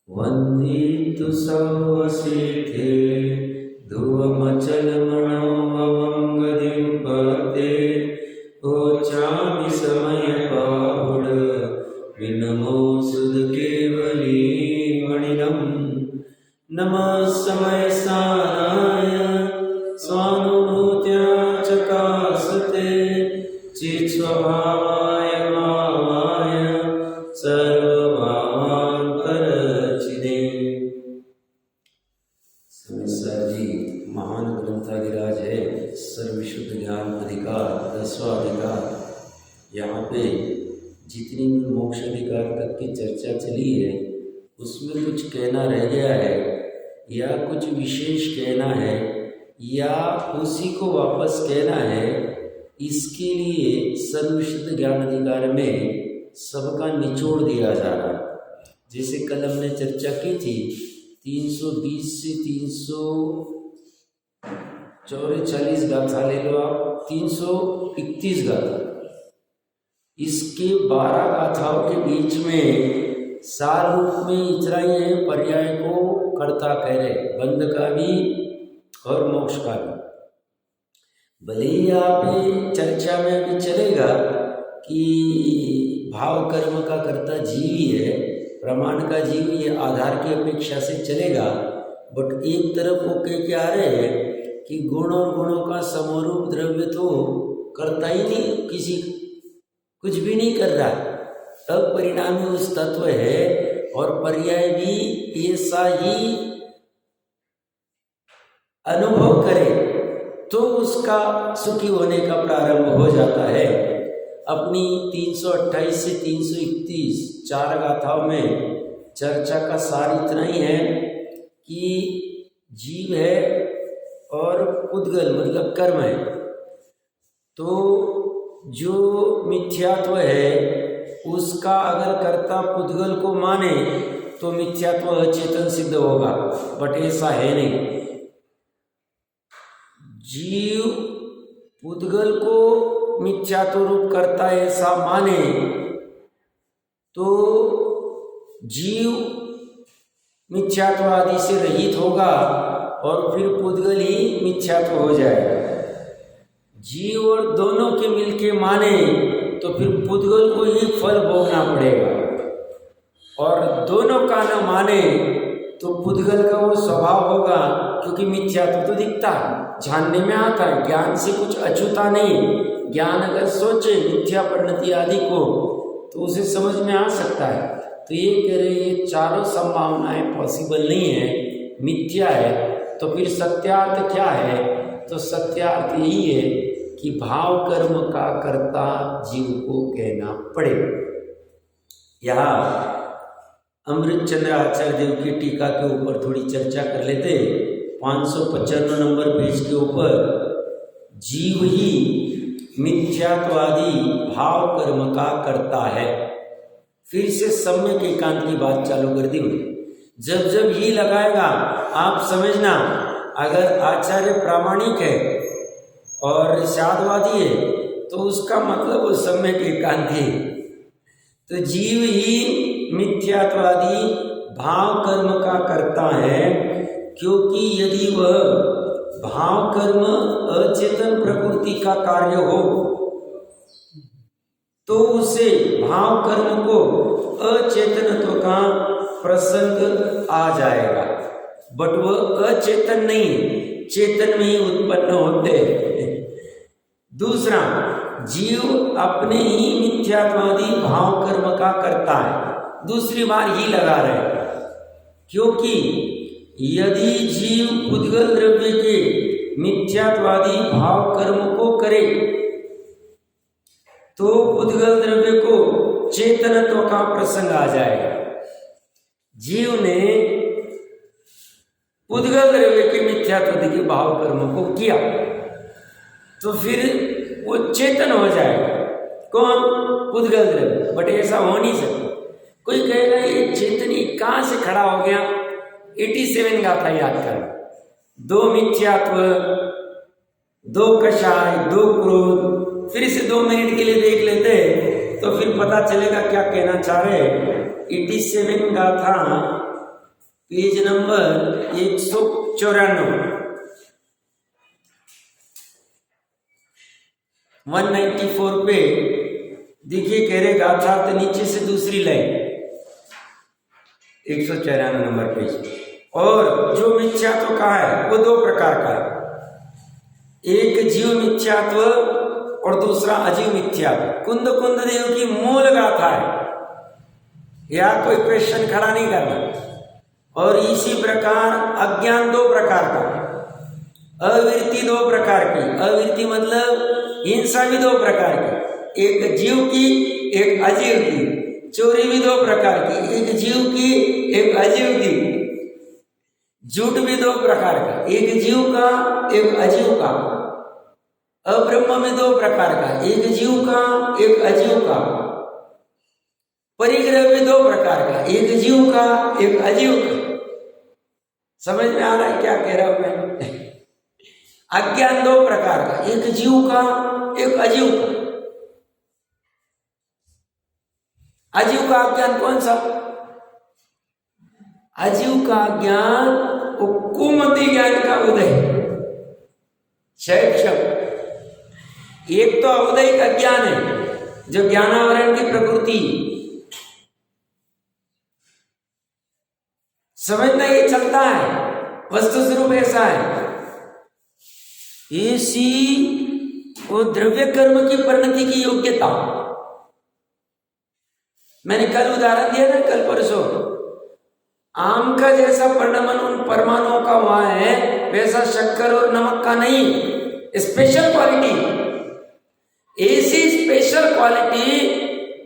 वन्दितु सर्वसिद्धे ध्रुवमचलमणोमवङ्गदिं पते ओचामि समयबाहुड विनमो सुधकेवलीमणिनम् नमः समयसाराय स्वानुभूत्या चकासते चित्स्वभावाय भावाय सर्वभावान्तरचिदे। समेसा जी महान ग्रंथाधिराज है, सर्वविशुद्ध ज्ञान अधिकार 10वां अधिकार। यहाँ पे जितनी भी मोक्ष अधिकार तक की चर्चा चली है उसमें कुछ कहना रह गया है या कुछ विशेष कहना है या उसी को वापस कहना है, इसके लिए सर्वविशुद्ध ज्ञान अधिकार में सबका निचोड़ दिया जा रहा है। जैसे कल हमने चर्चा की थी 320 से 344 गाथा ले लो आप, 331 गाथा, इसके 12 गाथाओं के बीच में सार रूप में इतना ही है, पर्याय को कर्ता कह रहे, बंध का भी और मोक्ष का भी। भले ही यहाँ पे चर्चा में भी चलेगा कि भाव कर्म का कर्ता जीव ही है, प्रमाण का जीव, ये आधार की अपेक्षा से चलेगा। बट एक तरफ वो कह के आ रहे हैं कि गुण और गुणों का समरूप द्रव्य तो करता ही नहीं, किसी कुछ भी नहीं कर रहा, तब परिणामी उस तत्व है और पर्याय भी ऐसा ही अनुभव करे तो उसका सुखी होने का प्रारंभ हो जाता है। अपनी 328 से 331 4 गाथाओं में चर्चा का सार इतना ही है कि जीव है और पुद्गल मतलब कर्म है। तो जो मिथ्यात्व है उसका अगर कर्ता पुद्गल को माने तो मिथ्यात्व अचेतन सिद्ध होगा, बट ऐसा है नहीं। जीव पुद्गल को मिथ्यात्व रूप करता ऐसा माने तो जीव मिथ्यात्व आदि से रहित होगा और फिर पुद्गल ही मिथ्यात्व हो जाएगा। जीव और दोनों के मिलके माने तो फिर पुद्गल को ही फल भोगना पड़ेगा, और दोनों का न माने तो पुद्गल का वो स्वभाव होगा, क्योंकि मिथ्यात्व तो दिखता है, जानने में आता है, ज्ञान से कुछ अछूता नहीं। ज्ञान अगर सोचे मिथ्या परिणति आदि को तो उसे समझ में आ सकता है। तो ये कह रहे ये चारों संभावनाएं पॉसिबल नहीं है, मिथ्या है। तो फिर सत्यार्थ क्या है? तो सत्यार्थ यही है कि भाव कर्म का कर्ता जीव को कहना पड़ेगा। यहाँ अमृतचंद्र आचार्य देव की टीका के ऊपर थोड़ी चर्चा कर लेते। 595 नंबर पेज के ऊपर जीव ही मिथ्यात्वादी भाव कर्म का करता है। फिर से सम्यक एकांत की बात चालू कर दी। जब जब ही लगाएगा आप समझना, अगर आचार्य प्रामाणिक है और शादवादी है तो उसका मतलब वो सम्यक एकांत है। तो जीव ही मिथ्यात्वादी भाव कर्म का करता है, क्योंकि यदि वह भाव कर्म अचेतन प्रकृति का कार्य हो तो उसे भाव कर्म को अचेतनत्व का प्रसंग आ जाएगा, बट वह अचेतन नहीं, चेतन में ही उत्पन्न होते। दूसरा, जीव अपने ही मिथ्यात्वादी भाव कर्म का करता है, दूसरी बार ही लगा रहे, क्योंकि यदि जीव पुद्गल द्रव्य के मिथ्यात्वादी भाव कर्म को करे तो पुद्गल द्रव्य को चेतनत्व का प्रसंग आ जाएगा। जीव ने पुद्गल द्रव्य के मिथ्यात्वादी के भाव कर्म को किया तो फिर वो चेतन हो जाएगा। कौन? पुद्गल द्रव्य। बट ऐसा हो नहीं सकता। कोई कहेगा ये चेतन कहां से खड़ा हो गया? 87 गाथा याद कर, 2 मिथ्यात्व, 2 कषाय, 2 क्रोध, फिर से 2 मिनट के लिए देख लेते तो फिर पता चलेगा क्या कहना चाह रहे। 87 गाथा पेज नंबर 194, 194 पे देखिए, कह रहे गाथा तो नीचे से दूसरी लाइन, 194 नंबर पेज। और जो मिथ्यात्व का है वो दो प्रकार का है, एक जीव मिथ्यात्व और दूसरा अजीव मिथ्यात्व। कुंद कुंद देव की मूल गाथा है, या कोई क्वेश्चन खड़ा नहीं करना। और इसी प्रकार अज्ञान दो प्रकार का, अविरति दो प्रकार की, अविरति मतलब हिंसा भी दो प्रकार की, एक जीव की एक अजीव की, चोरी भी दो प्रकार की, एक जीव की एक अजीव की, झूठ भी दो प्रकार का, एक जीव का एक अजीव का, अब्रह्म में दो प्रकार का, एक जीव का एक अजीव का, परिग्रह भी दो प्रकार का, एक जीव का एक अजीव का। समझ में आ रहा है क्या कह रहा हूं मैं? अज्ञान दो प्रकार का, एक जीव का एक अजीव का। अजीव का अज्ञान कौन सा? अजीव का ज्ञान वो कुमति ज्ञान का उदय, शैक्षव। एक तो अवदैहिक अज्ञान है जो ज्ञानावरण की प्रकृति, समझना ये चलता है, वस्तु स्वरूप ऐसा है। ऐसी वो द्रव्य कर्म की परिणति की योग्यता, मैंने कल उदाहरण दिया ना, कल परसों, आम का जैसा परिणमन उन परमाणुओं का हुआ है, वैसा शक्कर और नमक का नहीं। स्पेशल क्वालिटी, ऐसी स्पेशल क्वालिटी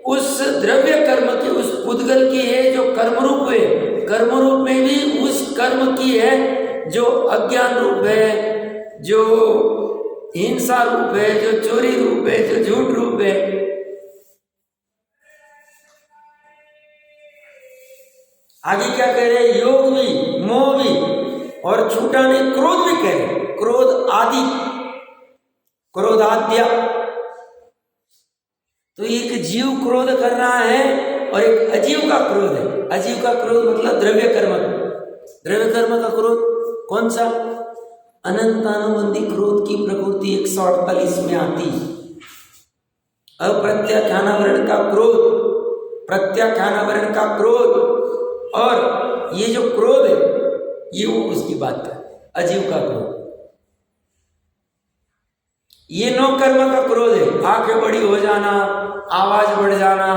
उस द्रव्य कर्म की, उस पुद्गल की है जो कर्म रूप है, कर्म रूप में भी उस कर्म की है जो अज्ञान रूप है, जो हिंसा रूप है, जो चोरी रूप है, जो झूठ रूप है। आगे क्या कह रहे हैं? योग भी, मोह भी, और छूटा नहीं, क्रोध भी कह रहे, क्रोध आदि, क्रोधाद्या। तो एक जीव क्रोध कर रहा है और एक अजीव का क्रोध है। अजीव का क्रोध मतलब द्रव्य कर्म का, द्रव्य कर्म का क्रोध कौन सा? अनंतानुबंधी क्रोध की प्रकृति 148 में आती। अप्रत्याख्यानावरण का क्रोध, प्रत्याख्यानावरण का क्रोध, और ये जो क्रोध है ये वो उसकी बात है, अजीव का क्रोध। ये नौ कर्म का क्रोध है, आंखें बड़ी हो जाना, आवाज बढ़ जाना,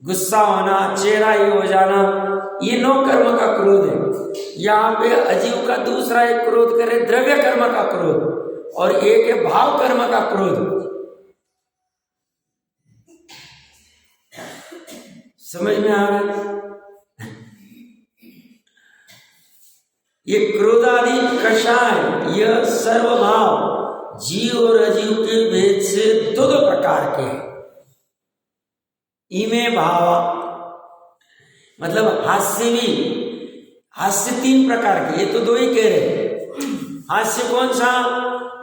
गुस्सा होना, चेहरा ये हो जाना, ये नौ कर्म का क्रोध है। यहाँ पे अजीव का दूसरा एक क्रोध करे, द्रव्य कर्म का क्रोध, और एक है भाव कर्म का क्रोध। समझ में आ रहा है? ये क्रोधादि कषाय, यह सर्वभाव जीव और अजीव के भेद से दो दो प्रकार के हैं। इमे भावा मतलब हास्य भी, हास्य 3 प्रकार के, ये तो 2 ही कह रहे। हास्य कौन सा?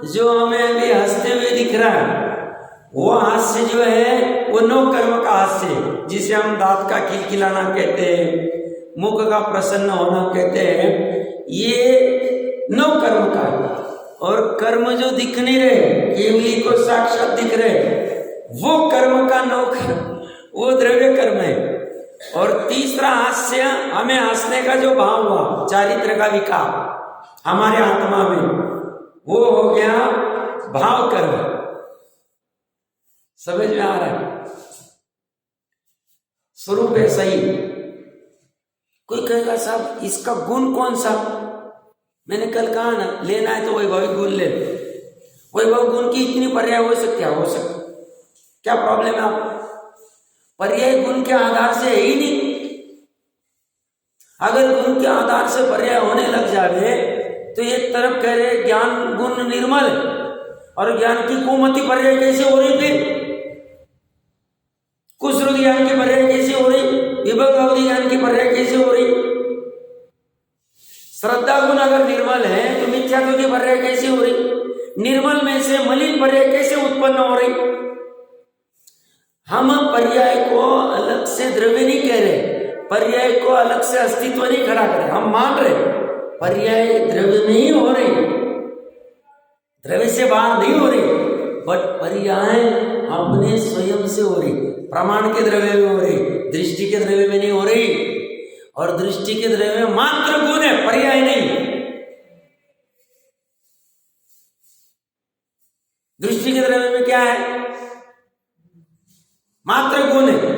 जो हमें अभी हंसते हुए दिख रहा है, वो हास्य जो है वो 9 कर्म का हास्य है, जिसे हम दांत का खिलखिलाना कहते हैं, मुख का प्रसन्न होना कहते हैं। ये 9 कर्म का है। और कर्म जो दिख नहीं रहे, केवली को साक्षात दिख रहे, वो कर्म का 9 कर्म, वो द्रव्य कर्म है। और तीसरा हास्य, हमें हंसने का जो भाव हुआ, चारित्र का विकार हमारे आत्मा में, वो हो गया भाव कर्म। समझ में आ रहा है? स्वरूप है सही। कोई कहेगा साहब इसका गुण कौन सा? मैंने कल कहा ना, लेना है तो वैभविक गुण ले। वैभव गुण की इतनी पर्याय हो सकती है, हो सकती, क्या प्रॉब्लम है आप? पर्याय गुण के आधार से है ही नहीं। अगर गुण के आधार से पर्याय होने लग जावे तो एक तरफ कह रहे ज्ञान गुण निर्मल, और ज्ञान की कुमति पर्याय कैसे हो रही? फिर कुश्रुत ज्ञान की पर्याय कैसे हो रही? विभक्त अवधि ज्ञान की पर्याय कैसे हो रही? श्रद्धा गुण अगर निर्मल है तो मिथ्यात्व की पर्याय कैसे हो रही? निर्मल में से मलिन पर्याय कैसे उत्पन्न हो रही? हम पर्याय को अलग से द्रव्य नहीं कह रहे, पर्याय को अलग से अस्तित्व नहीं खड़ा करे, हम मान रहे पर्याय द्रव्य में ही हो रही, द्रव्य से बाहर नहीं हो रही, बट पर्याय अपने स्वयं से हो रही, प्रमाण के द्रव्य में हो रही, दृष्टि के द्रव्य में नहीं हो रही। और दृष्टि के द्रव्य में मात्र गुण है, पर्याय नहीं। दृष्टि के द्रव्य में क्या है? मात्र गुण है,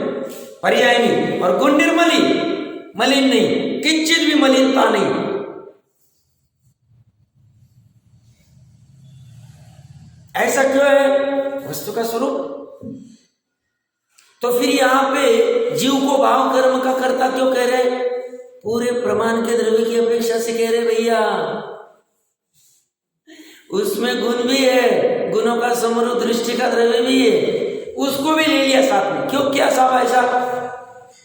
पर्याय नहीं। और गुण निर्मली, मलिन नहीं, किंचित भी मलिनता नहीं। ऐसा क्यों है? वस्तु का स्वरूप। तो फिर यहां पे जीव को भाव कर्म का कर्ता क्यों कह रहे? पूरे प्रमाण के द्रव्य की अपेक्षा से कह रहे भैया, उसमें गुण भी है, गुणों का समरूप दृष्टि का द्रव्य भी है, उसको भी ले लिया साथ में। क्यों? क्या साहब ऐसा?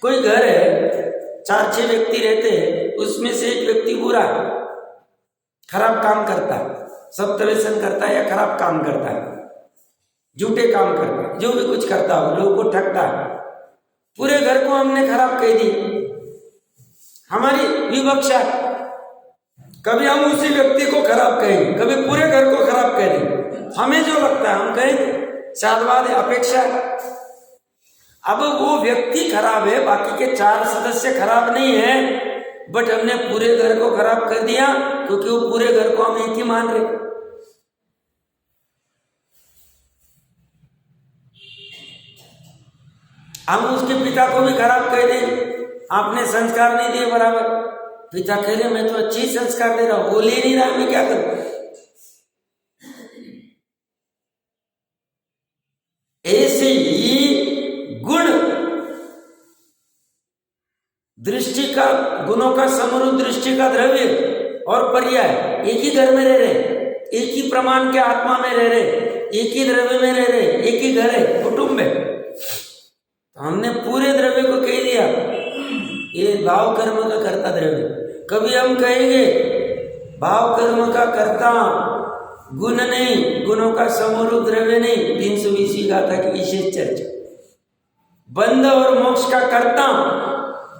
कोई घर है, 4-6 व्यक्ति रहते हैं, उसमें से एक व्यक्ति बुरा खराब काम करता है, सप्त व्यसन करता है या खराब काम करता है, झूठे काम करता है, जो भी कुछ करता हो, लोगों को ठगता है, पूरे घर को हमने खराब कह दी, हमारी विवक्षा। कभी हम उसी व्यक्ति को खराब कहेंगे, कभी पूरे घर को खराब कह देंगे, हमें जो लगता है हम कहेंगे, शादवाद है, अपेक्षा है। अब वो व्यक्ति खराब है, बाकी के 4 सदस्य खराब नहीं है, बट हमने पूरे घर को खराब कर दिया क्योंकि वो पूरे घर को हम एक ही मान रहे। हम उसके पिता को भी खराब कह दें, आपने संस्कार नहीं दिए बराबर। पिता कह रहे मैं तो अच्छी संस्कार दे रहा हूं, बोल ही नहीं रहा, मैं क्या करूं? ऐसे ही गुण दृष्टि का, गुणों का समरूप दृष्टि का द्रव्य और पर्याय एक ही घर में रह रहे, एक ही प्रमाण के आत्मा में रह रहे, एक ही द्रव्य में रह रहे, एक ही घर है, कुटुंब है। तो हमने पूरे द्रव्य को कह दिया ये भाव कर्म का कर्ता द्रव्य। कभी हम कहेंगे भाव कर्म का कर्ता गुण नहीं, गुणों का समरूप द्रव्य नहीं। 320 गाथा की विशेष चर्चा। बंध और मोक्ष का कर्ता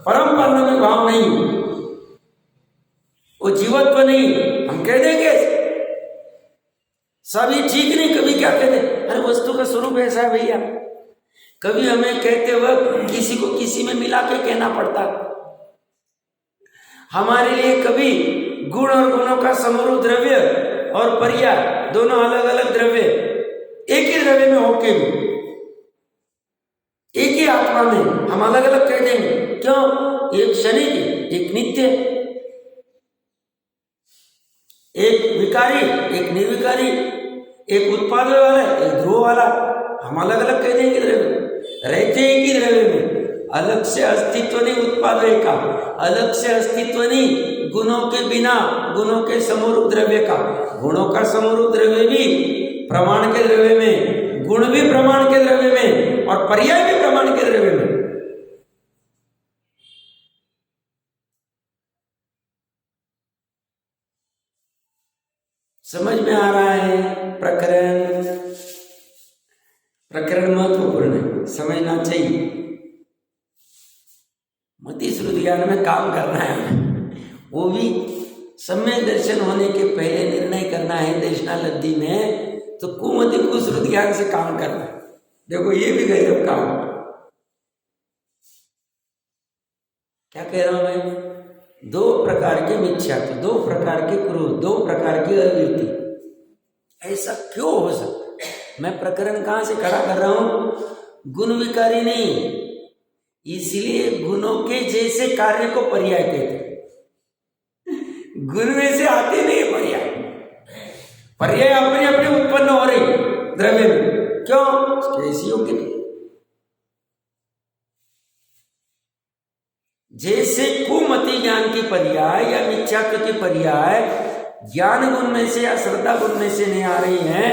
परम पर्ण में भाव नहीं, वो जीवत्व नहीं, हम कह देंगे सभी ठीक नहीं। कभी क्या कहते, अरे वस्तु का स्वरूप ऐसा है भैया। कभी हमें कहते वक्त किसी को किसी में मिला के कहना पड़ता। हमारे लिए कभी गुण और गुणों का समरूप द्रव्य और पर्याय दोनों अलग अलग द्रव्य एक ही द्रव्य में होके भी एक ही आत्मा में हम अलग अलग कह देंगे। क्यों? एक क्षणिक, एक नित्य, एक विकारी, एक निर्विकारी, एक उत्पाद वाला, एक ध्रुव वाला, हम अलग अलग कह देंगे द्रव्य। रहते एक ही द्रव्य में, अलग से अस्तित्व नहीं उत्पादय का, अलग से अस्तित्व नहीं गुणों के बिना, गुणों के समरूप द्रव्य का। गुणों का समरूप द्रव्य भी प्रमाण के द्रव्य में, गुण भी प्रमाण के द्रव्य में और पर्याय भी प्रमाण के द्रव्य में। समझ में आ रहा है? प्रकरण महत्वपूर्ण है, समझना चाहिए। मति श्रुति ज्ञान में काम करना है, वो भी सम्यक दर्शन होने के पहले निर्णय करना है दर्शनालब्धि में, तो कुमति कुश्रुति ज्ञान से काम करना है। देखो ये भी गजब काम। क्या कह रहा हूं मैं? 2 प्रकार के मिथ्यात्व, 2 प्रकार के क्रोध, 2 प्रकार की अवृत्ति। ऐसा क्यों हो सकता? मैं प्रकरण कहां से खड़ा कर रहा हूं? गुण विकारी नहीं, इसलिए गुणों के जैसे कार्य को पर्याय कहते। गुण में से आते नहीं पर्याय, पर्याय अपने अपने उत्पन्न हो रही द्रव्य में। क्यों? कैसी योग्य नहीं। जैसे कुमति ज्ञान की पर्याय या मिथ्यात्व की पर्याय ज्ञान गुण में से या श्रद्धा गुण में से नहीं आ रही है,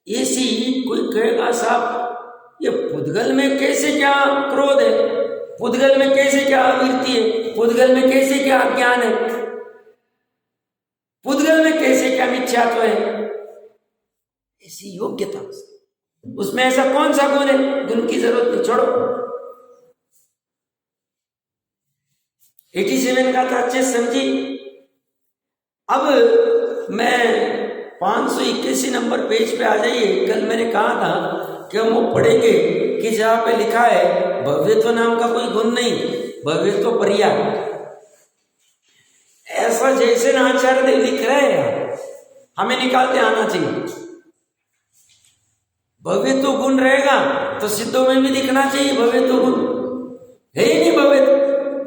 ऐसी कोई कहेगा साहब ये पुद्गल में कैसे क्या क्रोध है, पुद्गल में कैसे क्या अवृत्ति है, पुद्गल में कैसे क्या अज्ञान है, पुद्गल में कैसे क्या मिथ्यात्व है। ऐसी योग्यता उसमें ऐसा कौन सा गुण है? गुण की जरूरत नहीं, छोड़ो। 87 का था, अच्छे समझी। अब मैं 581 नंबर पेज पे आ जाइए। कल मैंने कहा था कि हम वो पढ़ेंगे कि जहां पे लिखा है भव्यत्व नाम का कोई गुण नहीं, भव्यत्व पर्याय। ऐसा जैसे ना आचार्य देव लिख रहे हैं, हमें निकालते आना चाहिए। भव्यत्व गुण रहेगा तो सिद्धों में भी दिखना चाहिए भव्यत्व गुण। है ही नहीं भव्यत्व,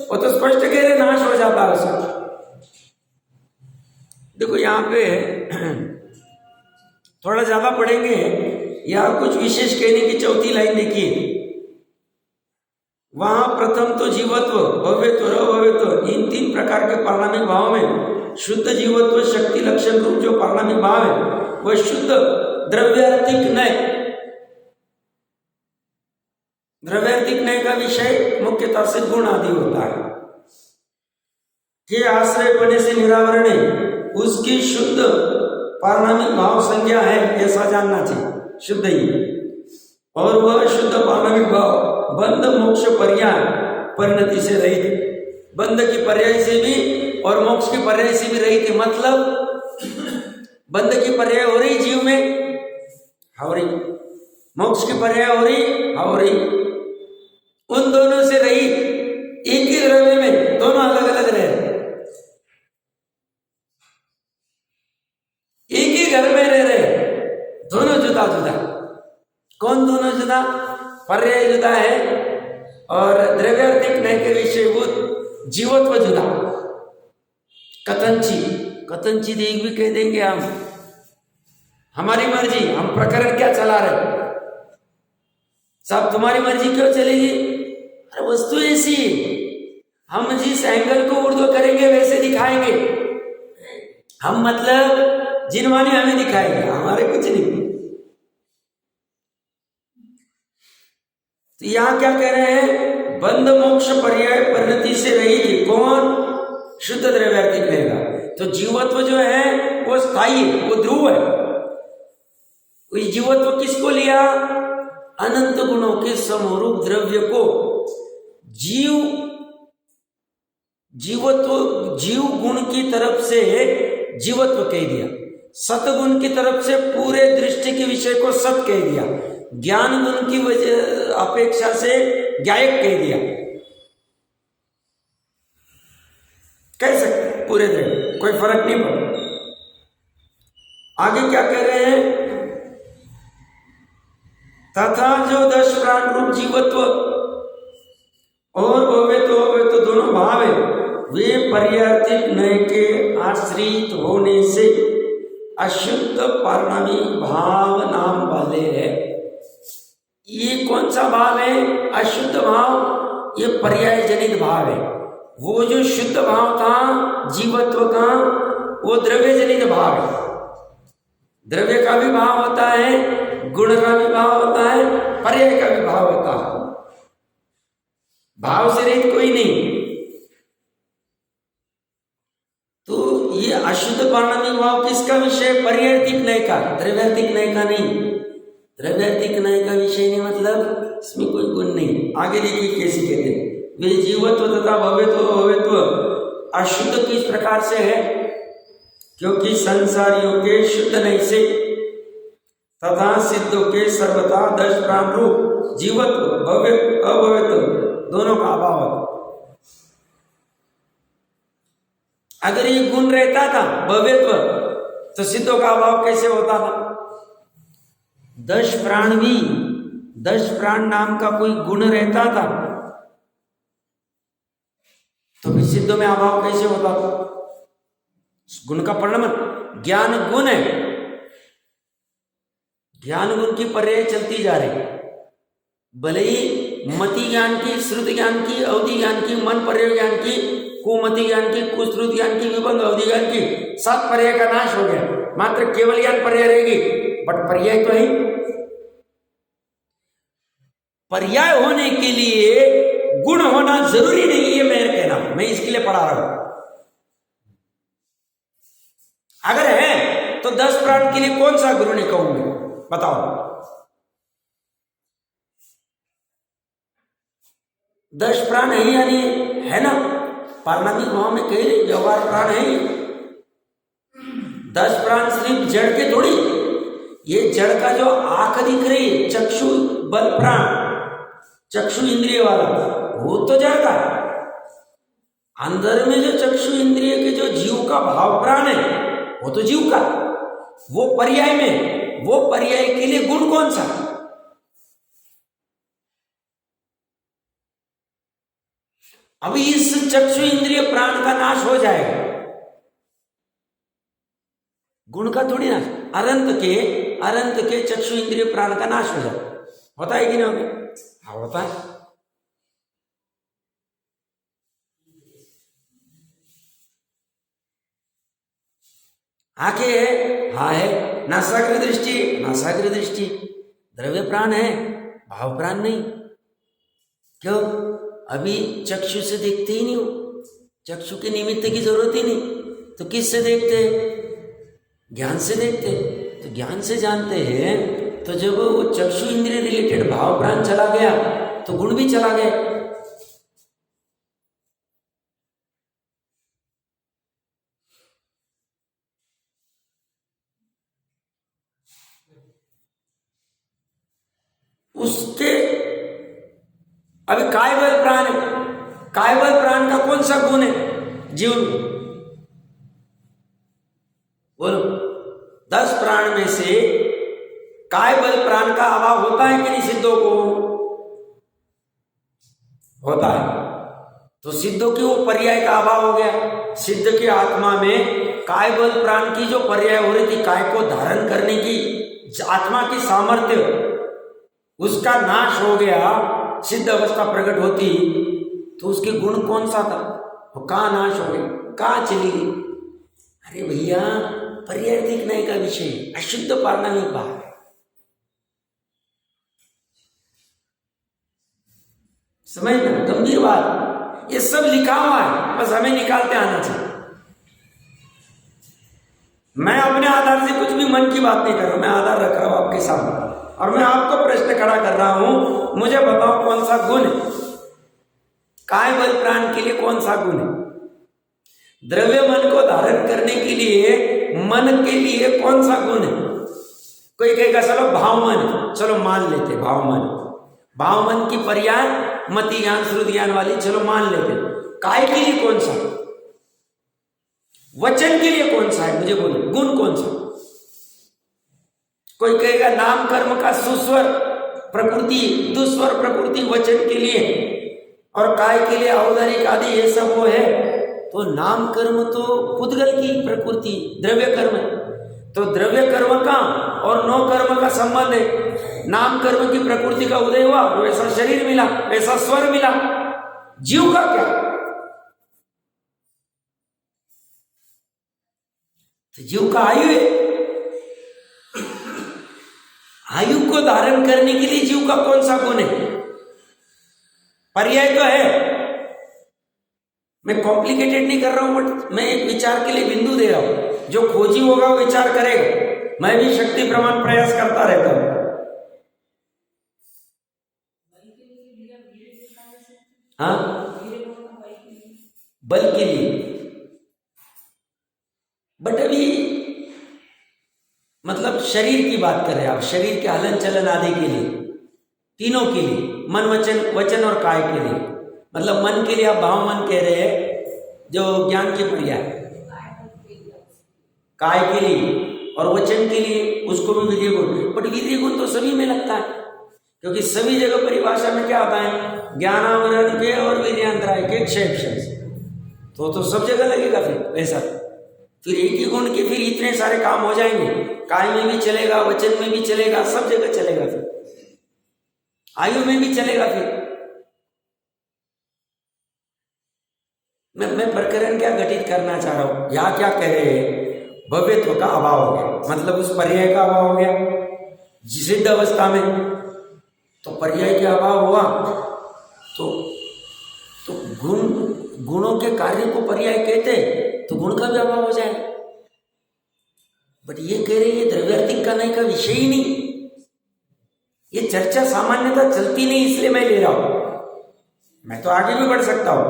वो तो स्पष्ट कह रहे नाश हो जाता है उसका। देखो यहां पे थोड़ा ज्यादा पढ़ेंगे, यहां कुछ विशेष कहने की चौथी लाइन देखिए। वहां प्रथम तो जीवत्व, भव्यत्व, अभव्यत्व, इन 3 प्रकार के पारणामिक भाव में शुद्ध जीवत्व शक्ति लक्षण रूप जो पारणामिक भाव है वह शुद्ध द्रव्यार्थिक नय। द्रव्यार्थिक नय का विषय मुख्यतः से गुण आदि होता है के आश्रय पड़ने से निरावरण है, उसकी शुद्ध पारणामिक भाव संज्ञा है, ऐसा जानना चाहिए, शुद्ध ही। और वह शुद्ध पारणामिक भाव बंध मोक्ष पर्याय परिणति से रहित, बंध की पर्याय से भी और मोक्ष की पर्याय से भी रहित है। मतलब बंध की पर्याय हो रही जीव में, हो रही, मोक्ष की पर्याय हो रही, हो रही, उन दोनों से रहित, एक ही द्रव्य में दोनों अलग अलग रहे, एक ही घर में रह रहे, दोनों जुदा जुदा। कौन दोनों जुदा? पर्याय जुदा है और द्रव्यार्थिक नय के विषयभूत जीवत्व जुदा। कथंची, कथंची देख भी कह देंगे हम, हमारी मर्जी, हम प्रकरण क्या चला रहे साहब, तुम्हारी मर्जी क्यों चलेगी? अरे वस्तु ऐसी, हम जिस एंगल को उर्ध्व करेंगे वैसे दिखाएंगे हम, मतलब जिनवानी हमें दिखाएंगे, हमारे कुछ नहीं। तो यहां क्या कह रहे हैं? बंध मोक्ष पर्याय परिणति से रही। कौन? शुद्ध द्रव्यार्थिक रहेगा। तो जीवत्व जो है वो स्थायी, वो ध्रुव है। जीवत्व किसको लिया? अनंत गुणों के समरूप द्रव्य को जीवत्व, जीव गुण की तरफ से जीवत्व कह दिया, सतगुण की तरफ से पूरे दृष्टि के विषय को सत कह दिया, ज्ञान गुण की वजह अपेक्षा से ज्ञायक कह दिया, कह सकते पूरे द्रव्य, कोई फर्क नहीं पड़ा। आगे क्या कह रहे हैं? तथा जो 10 प्राण रूप जीवत्व और भव्यत्व दोनों भाव है, वे पर्यार्थिक नय के आश्रित होने से अशुद्ध पारणामिक भाव नाम वाले है। ये कौन सा भाव है? अशुद्ध भाव, ये पर्याय जनित भाव है। वो जो शुद्ध भाव था जीवत्व का, वो द्रव्य जनित भाव है। द्रव्य का भी भाव होता है, गुण का भी भाव होता है, पर्याय का भी भाव होता है। भाव से रहित कोई नहीं। तो ये अशुद्ध पारणामिक भाव किसका विषय? पर्यायर्थिक नय का, द्रव्यार्थिक नय का नहीं। द्रव्यार्थिक नय का विषय नहीं, मतलब इसमें कोई गुण नहीं। आगे देखिए कैसे कहते हैं, वे जीवत्व तथा भव्यत्व अशुद्ध किस प्रकार से है? क्योंकि संसारियों के शुद्ध नय से तथा सिद्धों के सर्वथा 10 प्राण रूप जीवत्व, भव्य अभव्यत्व दोनों का अभाव है। अगर ये गुण रहता था भव्यत्व, तो सिद्धों का अभाव कैसे होता था? 10 प्राण भी, 10 प्राण नाम का कोई गुण रहता था तो फिर सिद्धों में अभाव कैसे होता था? गुण का परिणाम ज्ञान गुण है, ज्ञान गुण की पर्याय चलती जा रही, भले ही मति ज्ञान की, श्रुति ज्ञान की, अवधि ज्ञान की, मन पर्याय ज्ञान की, कुमति ज्ञान की, कुश्रुत ज्ञान की, विभंग अवधि ज्ञान की, 7 पर्याय का नाश हो गया, मात्र केवल ज्ञान पर्याय रहेगी। बट पर्याय तो है। पर्याय होने के लिए गुण होना जरूरी नहीं है, मैं कहना, मैं इसके लिए पढ़ा रहा हूं। अगर है तो 10 प्राण के लिए कौन सा गुरु ने कहूंगे, बताओ? 10 प्राण है या नहीं है ना, पारमार्थिक भाव में कह रहे व्यवहार प्राण है ही। 10 प्राण सिर्फ जड़ के थोड़ी, ये जड़ का जो आंख दिख रही है चक्षु बल प्राण, चक्षु इंद्रिय वाला, वो तो जड़ का है। अंदर में जो चक्षु इंद्रिय के जो जीव का भाव प्राण है वो तो जीव का, वो पर्याय में, वो पर्याय के लिए गुण कौन सा? अभी इस चक्षु इंद्रिय प्राण का नाश हो जाएगा, गुण का थोड़ी नाश। अनंत के चक्षु इंद्रिय प्राण का नाश हो जाए, होता है कि नहीं होता? हाँ होता है। आंखें है, हाँ है। नासाग्र दृष्टि, द्रव्य प्राण है, भाव प्राण नहीं। क्यों? अभी चक्षु से देखते ही नहीं हो, चक्षु के निमित्त की जरूरत ही नहीं, तो किस से देखते? ज्ञान से देखते। तो ज्ञान से जानते हैं, तो जब वो चक्षु इंद्रिय रिलेटेड भाव प्राण चला गया तो गुण भी चला गया। उसके अभी कायबल प्राण है, कायबल प्राण का कौन सा गुण है जीवन? बोलो, 10 प्राण में से कायबल प्राण का अभाव होता है कि नहीं सिद्धों को? होता है। तो सिद्धों की वो पर्याय का अभाव हो गया। सिद्ध की आत्मा में कायबल प्राण की जो पर्याय हो रही थी, काय को धारण करने की आत्मा की सामर्थ्य, उसका नाश हो गया। सिद्ध अवस्था प्रकट होती तो उसके गुण कौन सा था? वो कहाँ नाश हो गए, कहाँ चली गई? अरे भैया, पर्याय देखने का विषय अशुद्ध पारणामिक भाव है। समझना, गंभीर बात। ये सब लिखा हुआ है, बस हमें निकालते आना चाहिए। मैं अपने आधार से कुछ भी मन की बात नहीं कर रहा, मैं आधार रख रहा हूं आपके सामने, और मैं आपको प्रश्न खड़ा कर रहा हूं, मुझे बताओ कौन सा गुण है कायबल प्राण के लिए? कौन सा गुण है? द्रव्य मन को धारण करने के लिए मन के लिए कौन सा गुण है? कोई कहेगा चलो भाव मन, चलो मान लेते भाव मन, भाव मन की पर्याय मति ज्ञान श्रुति ज्ञान वाली, चलो मान लेते। काय के लिए कौन सा? वचन के लिए कौन सा है? मुझे बोलो, गुण कौन सा? कोई कहेगा नाम कर्म का सुस्वर प्रकृति, दुस्वर प्रकृति वचन के लिए, और काय के लिए औदारिक आदि, ये सब वो है। तो नाम कर्म तो पुद्गल की प्रकृति, द्रव्य कर्म है। तो द्रव्य कर्म का और नो कर्म का संबंध है। नाम कर्म की प्रकृति का उदय हुआ, वैसा शरीर मिला, वैसा स्वर मिला। जीव का क्या? तो जीव का आयु है। आयु को धारण करने के लिए जीव का कौन सा गुण है? पर्याय तो है। मैं कॉम्प्लिकेटेड नहीं कर रहा हूं, बट मैं एक विचार के लिए बिंदु दे रहा हूं। जो खोजी होगा वो विचार करेगा। मैं भी शक्ति प्रमाण प्रयास करता रहता हूं। हाँ, बल के लिए, बट अभी मतलब शरीर की बात कर रहे हैं आप, शरीर के हलन चलन आदि के लिए, तीनों के लिए, मन वचन और काय के लिए। मतलब मन के लिए आप भाव मन कह रहे हैं, जो ज्ञान की पर्याय, काय के लिए और वचन के लिए उसको भी वीर्य गुण। बट वीर्य गुण तो सभी में लगता है, क्योंकि सभी जगह परिभाषा में क्या होता है? ज्ञानावरण के और वीर्यांतराय के एक्सेप्शन। तो सब जगह लगेगा फिर वैसा। फिर एक ही गुण के फिर इतने सारे काम हो जाएंगे। काय में भी चलेगा, वचन में भी चलेगा, सब जगह चलेगा, फिर आयु में भी चलेगा। फिर मैं प्रकरण क्या घटित करना चाह रहा हूं, यहां क्या कह रहे हैं? भव्यत्व का अभाव हो गया, मतलब उस पर्याय का अभाव हो गया सिद्ध अवस्था में। तो पर्याय का अभाव हुआ तो गुणों के कार्य को पर्याय कहते, तो गुण का भी अभाव हो जाए। बट ये कह रहे हैं द्रव्यार्थिक करने का विषय ही नहीं, ये चर्चा सामान्यतः चलती नहीं, इसलिए मैं ले रहा हूं। मैं तो आगे भी बढ़ सकता हूं,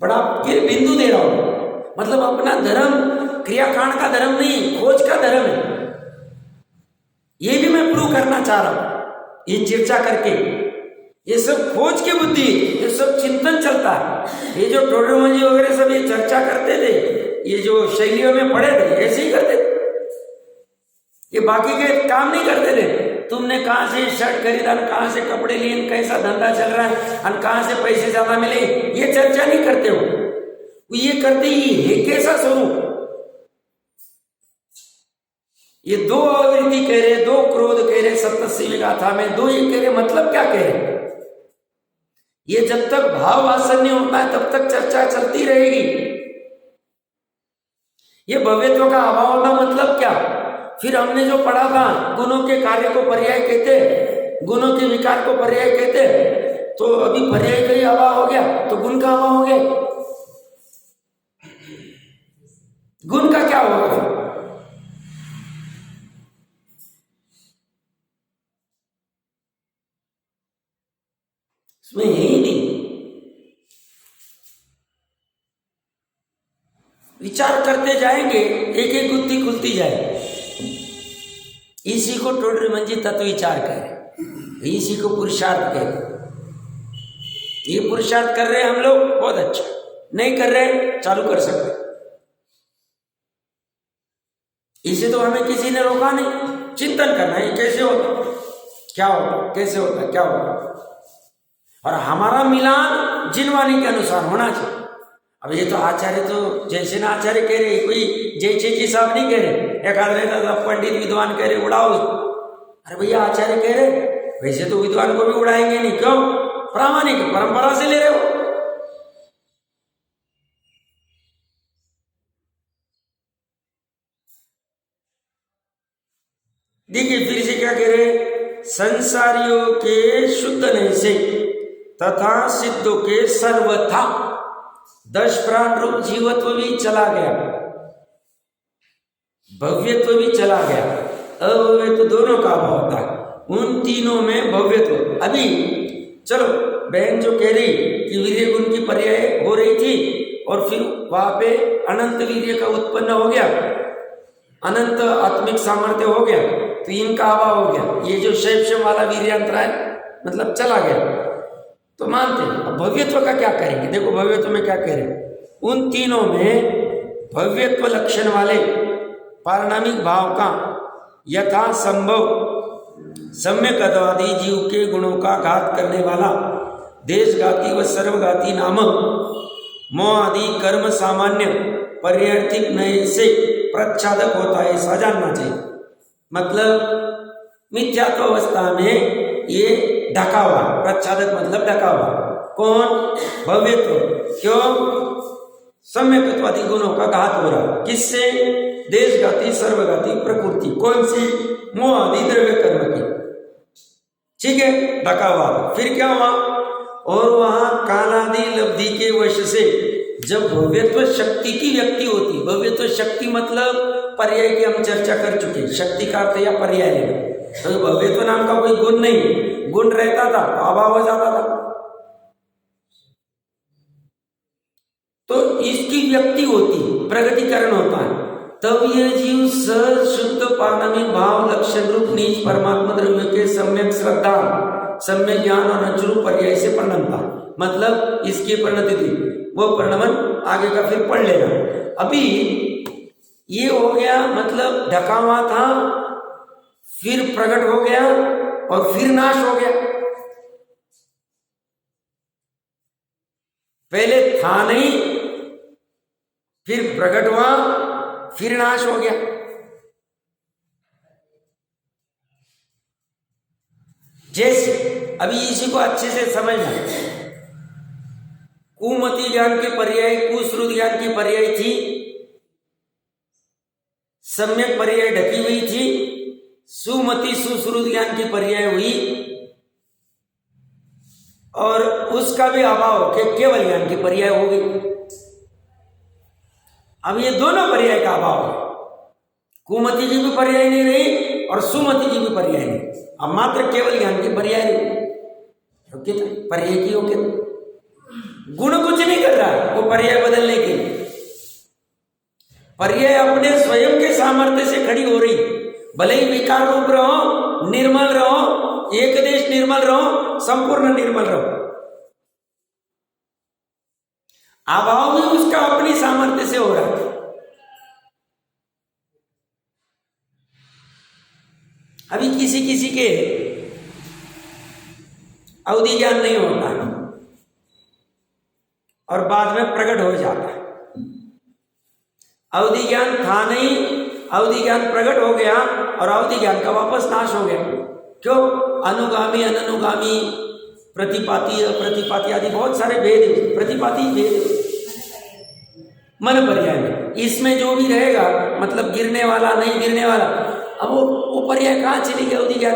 बड़ा फिर बिंदु दे रहा हूं। मतलब अपना धर्म क्रियाकांड का धर्म नहीं, खोज का धर्म है। ये भी मैं प्रूव करना चाह रहा हूं ये चर्चा करके। ये सब खोज की बुद्धि, ये सब चिंतन चलता है। ये जो टोडरमल जी वगैरह सब ये चर्चा करते थे, ये जो शैलियों में पढ़े थे, ऐसे ही करते थे। ये बाकी के काम नहीं करते थे। तुमने कहां से शर्ट खरीदा, कहां से कपड़े लिए, कैसा धंधा चल रहा है, और कहां से पैसे ज्यादा मिले, ये चर्चा नहीं करते हो। ये करते ही है कैसा स्वरूप। ये दो आवृत्ति कह रहे, दो क्रोध कह रहे सप्तशिवी गाथा में, दो ये कह रहे, मतलब क्या कह रहे। ये जब तक भाव वासन नहीं होता है तब तक चर्चा चलती रहेगी। ये भव्यत्व का अभाव होना मतलब क्या। फिर हमने जो पढ़ा था, गुणों के कार्य को पर्याय कहते, गुणों के विकार को पर्याय कहते, तो अभी पर्याय का ही अभाव हो गया, तो गुण का अभाव हो गया। गुण का क्या होगा। इसमें यही नहीं, विचार करते जाएंगे, एक एक गुत्थी खुलती जाए। इसी को टोडरमल जी तत्व विचार करें, इसी को पुरुषार्थ कहें। ये पुरुषार्थ कर रहे हैं हम लोग, बहुत अच्छा। नहीं कर रहे, चालू कर सकते। इसे तो हमें किसी ने रोका नहीं। चिंतन करना है, कैसे होता, क्या होता, कैसे होता, क्या होता। और हमारा मिलान जिनवाणी के अनुसार होना चाहिए। अब ये तो आचार्य तो जैसे ना आचार्य कह रहे, कोई जैसे जी साहब नहीं कह रहे, एक आदमी पंडित विद्वान कह रहे उड़ाओ। अरे भैया आचार्य कह रहे, वैसे तो विद्वान को भी उड़ाएंगे नहीं। क्यों, प्रामाणिक परंपरा से ले रहे हो। देखिए फिर से क्या कह रहे, संसारियों के शुद्ध नहीं से तथा सिद्धों के सर्वथा 10 प्राण रूप जीवत्व भी चला गया, भव्यत्व भी चला गया, अभव्यत्व दोनों का अभाव होता है। उन तीनों में भव्यत्व। अभी चलो बहन जो कह रही कि वीर्य गुण की पर्याय हो रही थी और फिर वहां पे अनंत वीर्य का उत्पन्न हो गया, अनंत आत्मिक सामर्थ्य हो गया, तो इनका अभाव हो गया। ये जो शैव वाला वीर्यांतर है मतलब चला गया, तो मानते हैं। अब भव्यत्व का क्या करेंगे। देखो भव्यत्व में क्या कह रहे, उन तीनों में भव्यत्व लक्षण वाले पारणामिक भाव का यथा संभव सम्यक अद्वादी जीव के गुणों का घात करने वाला देशघाती व सर्वघाती नामक मोह आदि कर्म सामान्य पर्यर्थिक नए से प्रच्छादक होता है, ऐसा जानना चाहिए। मतलब मिथ्यात्व अवस्था में ये ढका हुआ, प्रच्छादक मतलब ढका हुआ। कौन, भव्यत्व। क्यों, सम्यकत्वादी गुणों का घात हो रहा। किससे, देशघाती सर्वघाती प्रकृति। कौन सी, मोह आदि द्रव्य कर्म की। ठीक है, ढका हुआ। फिर क्या हुआ, और वहां कालादि लब्धि के वश से जब भव्यत्व शक्ति की व्यक्ति होती, भव्यत्व शक्ति मतलब पर्याय की हम चर्चा कर चुके, शक्ति का अर्थ या पर्याय लेना। तो भव्यत्व नाम का कोई गुण नहीं, गुण रहता था अभाव हो जाता था। तो इसकी व्यक्ति होती, प्रगतिकरण होता है, तब यह जीव सहज शुद्ध पारणामिक भाव लक्षण रूप नीच परमात्मा द्रव्य के सम्यक श्रद्धा, सम्यक ज्ञान और अचूक पर्याय से परिणमता। मतलब इसकी परिणति थी, वो परिणमन आगे का फिर पढ़ लेना। अभी ये हो गया, मतलब ढका हुआ था, फिर प्रकट हो गया और फिर नाश हो गया। पहले था नहीं, फिर प्रकट हुआ, फिर नाश हो गया। जैसे अभी इसी को अच्छे से समझना, कुमति ज्ञान के पर्याय कुश्रुत ज्ञान की पर्याय थी, सम्यक पर्याय ढकी हुई थी, सुमति सुश्रुत ज्ञान की पर्याय हुई, और उसका भी अभाव के केवल ज्ञान की पर्याय हो गई। अब ये दोनों पर्याय का अभाव है, कुमति की भी पर्याय नहीं रही और सुमति की भी पर्याय नहीं, अब मात्र केवल ज्ञान की पर्याय रही। योग्यता, पर्याय की योग्यता। गुण कुछ नहीं कर रहा है वो पर्याय बदलने के लिए, पर्याय अपने स्वयं के सामर्थ्य से खड़ी हो रही। भले ही विकार रूप रहो, निर्मल रहो, एक देश निर्मल रहो, संपूर्ण निर्मल रहो, अभाव भी उसका अपनी सामर्थ्य से हो रहा है। अभी किसी किसी के अवधि ज्ञान नहीं होता है और बाद में प्रकट हो जाता है। अवधि ज्ञान था नहीं, अवधि ज्ञान प्रकट हो गया और अवधि ज्ञान का वापस नाश हो गया। क्यों? अनुगामी, अननुगामी, प्रतिपाती, अप्रतिपाती आदि बहुत सारे भेद, प्रतिपाती भेद मन पर्याय में। इसमें जो भी रहेगा मतलब गिरने वाला, नहीं गिरने वाला, अब वो पर्याय कहां चली गई? अवधि ज्ञान,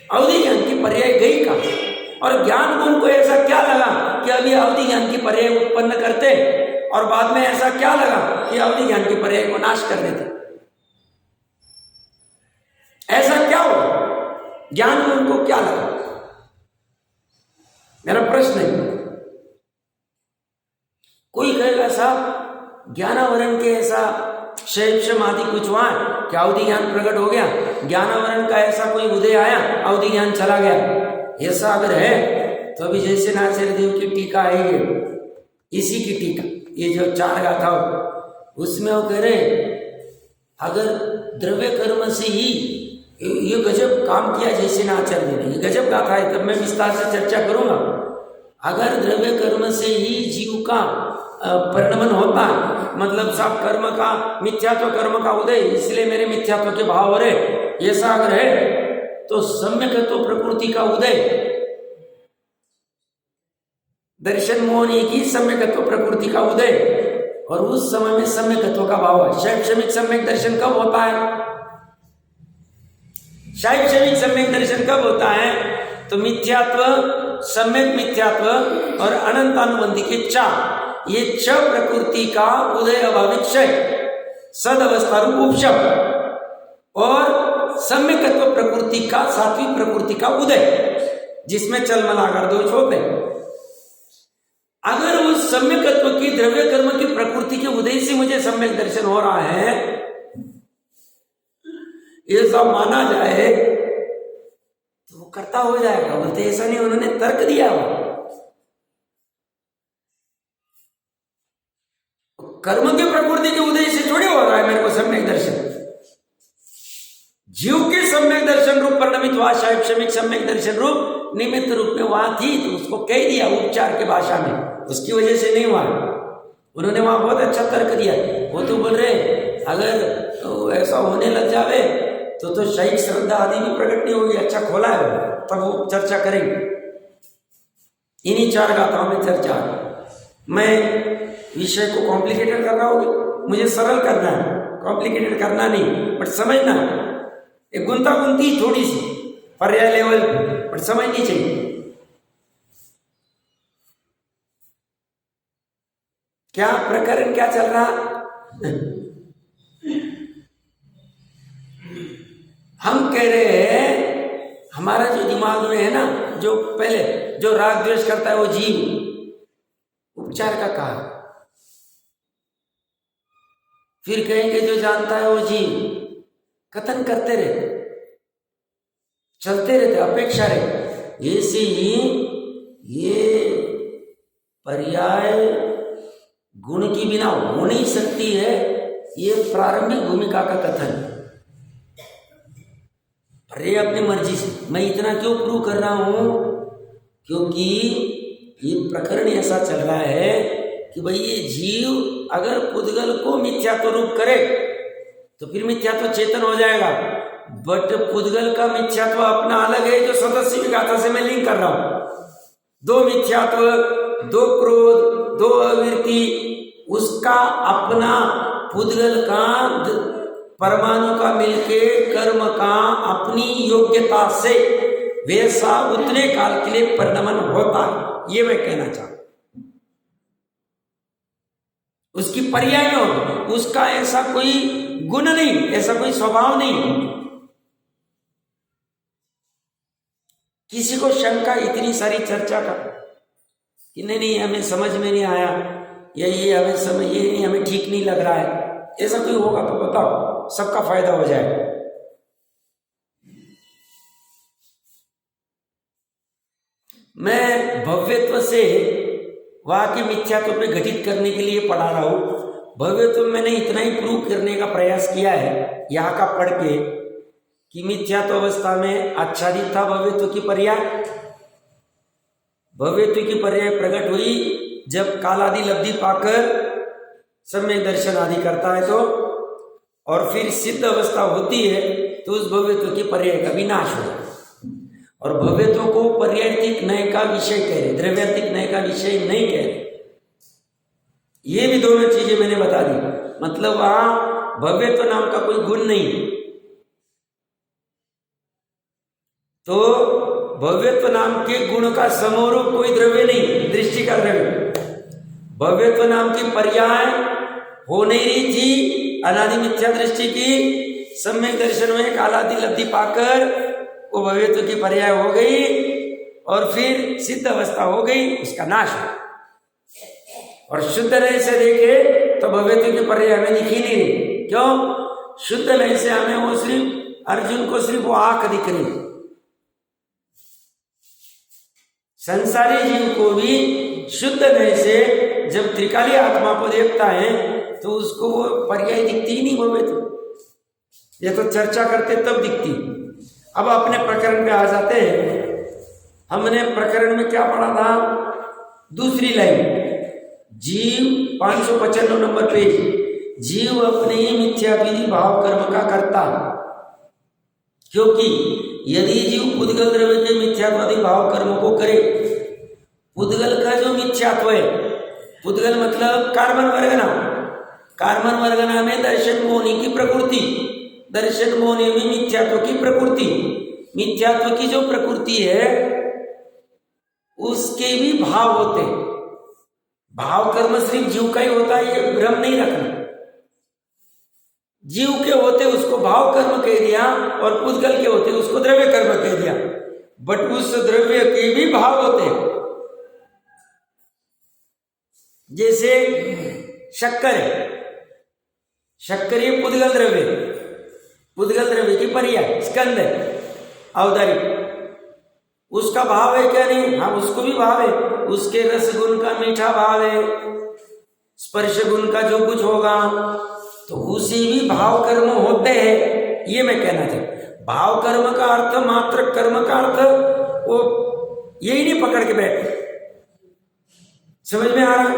अवधि ज्ञान की पर्याय गई कहां? और ज्ञान गुण को ऐसा क्या लगा कि अभी अवधि ज्ञान की पर्याय उत्पन्न करते और बाद में ऐसा क्या लगा कि अवधि ज्ञान की पर्याय को नाश कर देते? ऐसा क्या हो? ज्ञान गुण को क्या लगा? मेरा प्रश्न है। कोई कहेगा साहब ज्ञानावरण के ऐसा शैव आदि कुछ हुआ क्या अवधि ज्ञान प्रकट हो गया, ज्ञानावरण का ऐसा कोई उदय आया, अवधि ज्ञान चला गया? ऐसा अगर है तो अभी जैसे आचार्य देव की टीका है, ये इसी की टीका, ये जो 4 गाथा उसमें वो कह रहे अगर द्रव्य कर्म से ही ये गजब काम किया जैसे आचार्य देव ने, ये गजब गाथा है, तब मैं विस्तार से चर्चा करूंगा। अगर द्रव्य कर्म से ही जीव का परिणमन होता है, मतलब सब कर्म का मिथ्यात्व, कर्म का उदय, इसलिए मेरे मिथ्यात्व के भाव हो रहे, ऐसा अगर है तो सम्यकत्व प्रकृति का उदय, दर्शन मोहनी की सम्यकत्व प्रकृति का उदय, और उस समय में सम्यकत्व का भाव है। शैक्षणिक सम्यक दर्शन कब होता है? शैक्षणिक सम्यक दर्शन कब होता है? तो मिथ्यात्व, सम्यक मिथ्यात्व और अनंत अनुबंधी के चा, ये छ प्रकृति का उदय अभाविक क्षय, सद अवस्था रूप उपशम और सम्यकत्व प्रकृति का सात्विक प्रकृति का उदय, जिसमें चलमलाकार दोष होते हैं। अगर उस सम्यकत्व की द्रव्य कर्म की प्रकृति के उदय से मुझे सम्यक दर्शन हो रहा है, ये सब माना जाए तो वो कर्ता हो जाएगा। बोलते ऐसा नहीं, उन्होंने तर्क दिया हुआ, कर्म की प्रकृति के उदय से थोड़ी हो रहा है मेरे को सम्यक दर्शन। जीव के सम्यक दर्शन रूप परिणमित हुआ, शैक्षणिक सम्यक दर्शन रूप निमित्त रूप में वहां थी, तो उसको कह दिया उपचार के भाषा में, उसकी वजह से नहीं हुआ। उन्होंने वहां बहुत अच्छा तर्क दिया। वो तो बोल रहे अगर तो ऐसा होने लग जावे तो शैक श्रद्धा आदि भी प्रकट नहीं होगी। अच्छा खोला है, तब वो चर्चा करेंगे। इन्हीं 4 गाथाओं में चर्चा। मैं विषय को कॉम्प्लिकेटेड कर रहा हूँ, मुझे सरल करना है, कॉम्प्लिकेटेड करना नहीं, बट समझना। एक गुंता गुंती थोड़ी सी पर्याय लेवल पर समझनी चाहिए। क्या प्रकरण क्या चल रहा? हम कह रहे हैं हमारा जो दिमाग में है ना, जो पहले जो राग द्वेष करता है वो जीव उपचार का कहा, फिर कहेंगे जो जानता है वो जीव, कथन करते रहे, चलते रहते, अपेक्षा रहे। ऐसे ही ये पर्याय गुण की बिना हो नहीं सकती है, ये प्रारंभिक भूमिका का कथन। अरे अपनी मर्जी से मैं इतना क्यों प्रूव कर रहा हूं? क्योंकि ये प्रकरण ऐसा चल रहा है कि भाई ये जीव अगर पुद्गल को मिथ्यात्व रूप करे तो फिर मिथ्यात्व चेतन हो जाएगा, बट पुद्गल का मिथ्यात्व अपना अलग है, जो सदस्य गाथा से मैं लिंक कर रहा हूं। 2 मिथ्यात्व, 2 क्रोध, 2 अवृत्ति, उसका अपना पुद्गल का परमाणु का मिलके कर्म का अपनी योग्यता से वैसा उतने काल के लिए परिणमन होता है, ये मैं कहना चाहता हूं। उसकी पर्याय में हो, उसका ऐसा कोई गुण नहीं, ऐसा कोई स्वभाव नहीं। किसी को शंका इतनी सारी चर्चा का कि नहीं नहीं हमें समझ में नहीं आया, या ये हमें समझ, ये नहीं हमें ठीक नहीं लग रहा है, ऐसा कोई होगा तो बताओ, सबका फायदा हो जाए। मैं भव्यत्व से वहां के मिथ्यात्व पे घटित करने के लिए पढ़ा रहा हूं। भव्यत्व मैंने इतना ही प्रूव करने का प्रयास किया है यहाँ का पढ़ के कि मिथ्यात्व अवस्था में आच्छादित था भव्यत्व की पर्याय। भव्यत्व की पर्याय प्रकट हुई जब कालादि लब्धि पाकर सम्यक दर्शन आदि करता है तो, और फिर सिद्ध अवस्था होती है तो उस भव्यत्व की पर्याय का विनाश हो जाता है। और भव्यत्व को पर्यायतिक नय का विषय कह रहे, द्रव्यार्थिक नय का विषय नहीं कह रहे। ये भी दोनों चीजें मैंने बता दी। मतलब वहां भव्यत्व नाम का कोई गुण नहीं, तो भव्यत्व नाम के गुण का समरूप कोई द्रव्य नहीं, दृष्टि का द्रव्य। भव्यत्व नाम की पर्याय हो नहीं रही थी अनादि मिथ्या दृष्टि की, सम्यक दर्शन में कालादि लब्धि पाकर वो भव्यत्व की पर्याय हो गई और फिर सिद्ध अवस्था हो गई, उसका नाश हो। और शुद्ध लय से देखे तो भव्यत्व की पर्याय हमें दिखी नहीं रही। क्यों? शुद्ध लय से हमें वो सिर्फ अर्जुन को सिर्फ वो आंख दिख रही। संसारी जीव को भी शुद्ध लय से जब त्रिकाली आत्मा को देखता है तो उसको वो पर्याय दिखती ही नहीं भव्यत्व। ये तो चर्चा करते तब दिखती। अब अपने प्रकरण पे आ जाते हैं। हमने प्रकरण में क्या पढ़ा था? दूसरी लाइन, जीव 595 नंबर पेज, जीव अपने ही मिथ्याविधि भाव कर्म का करता, क्योंकि यदि जीव पुद्गल द्रव्य के मिथ्यात्वादी भाव कर्म को करे, पुद्गल का जो मिथ्यात्व है, पुद्गल मतलब कार्बन वर्गना, कार्बन वर्गना में दर्शन मोहनी की प्रकृति, दर्शन मोहनी में मिथ्यात्व की प्रकृति, मिथ्यात्व की जो प्रकृति है उसके भी भाव होते हैं। भाव कर्म सिर्फ जीव का ही होता है, ये भ्रम नहीं रखना। जीव के होते उसको भाव कर्म कह दिया और पुद्गल के होते उसको द्रव्य कर्म कह दिया, बट उस द्रव्य के भी भाव होते हैं। जैसे शक्कर है, शक्कर ये पुद्गल द्रव्य, पुद्गल द्रव्य की पर्याय स्कंद है, औदारिक, उसका भाव है क्या? नहीं, हाँ उसको भी भाव है। उसके रस गुण का मीठा भाव है, स्पर्श गुण का जो कुछ होगा, तो उसी भी भाव कर्म होते हैं। ये मैं कहना चाहता। भाव कर्म का अर्थ मात्र कर्म का अर्थ वो यही नहीं पकड़ के बैठे। समझ में आ रहा है?